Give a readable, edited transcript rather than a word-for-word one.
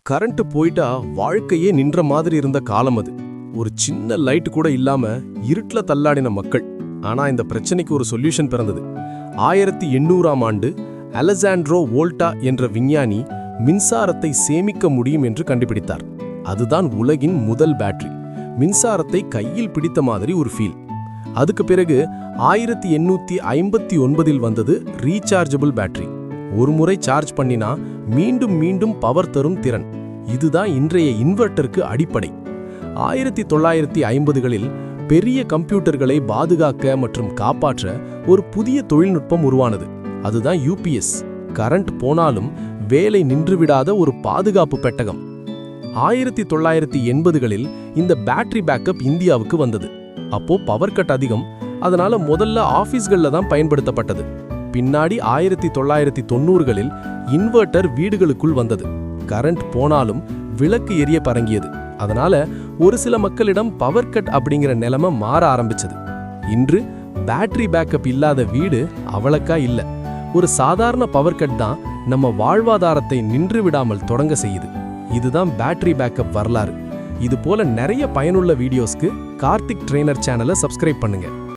Current போயிட்டா வாழ்க்கையே நின்ற மாதிரி இருந்த காலம் அது. ஒரு சின்ன லைட் கூட இல்லாம இருட்டுல தள்ளாடின மக்கள். ஆனா இந்த பிரச்சனைக்கு ஒரு சொல்யூஷன் பிறந்தது. 1800ஆம் ஆண்டு அலெசாண்ட்ரோ வோல்டா என்ற விஞ்ஞானி மின்சாரத்தை சேமிக்க முடியும் என்று கண்டுபிடித்தார். அதுதான் உலகின் முதல் பேட்டரி. மின்சாரத்தை கையில் பிடித்த மாதிரி ஒரு ஃபீல். அதுக்கு பிறகு 1859இல் வந்தது ரீசார்ஜபிள் பேட்டரி. ஒரு முறை சார்ஜ் பண்ணினா மீண்டும் மீண்டும் பவர் தரும் திறன். இதுதான் இன்றைய இன்வெர்ட்டருக்கு அடிப்படை. 1950களில் பெரிய கம்ப்யூட்டர்களை பாதுகாக்க மற்றும் காப்பாற்ற ஒரு புதிய தொழில்நுட்பம் உருவானது. அதுதான் யூபிஎஸ். கரண்ட் போனாலும் வேலை நின்றுவிடாத ஒரு பாதுகாப்பு பெட்டகம். 1980களில் இந்த பேட்டரி பேக்கப் இந்தியாவுக்கு வந்தது. அப்போ பவர் கட் அதிகம், அதனால முதல்ல ஆபீஸ்கள்ல தான் பயன்படுத்தப்பட்டது. பின்னாடி 1990களில் இன்வெர்ட்டர் வீடுகளுக்குள் வந்தது. கரண்ட் போனாலும் விளக்கு எரிய பரங்கியது. அதனால ஒரு சில மக்களிடம் பவர் கட் அப்படிங்கிற நிலைமை மாற ஆரம்பிச்சது. இன்று பேட்டரி பேக்கப் இல்லாத வீடு அவளக்கா இல்ல. ஒரு சாதாரண பவர் கட் தான் நம்ம வாழ்வாதாரத்தை நின்று விடாமல் தொடங்க செய்யுது. இதுதான் பேட்டரி பேக்கப் வரலாறு. இது போல நிறைய பயனுள்ள வீடியோஸ்க்கு கார்த்திக் ட்ரெய்னர் சேனலை சப்ஸ்கிரைப் பண்ணுங்க.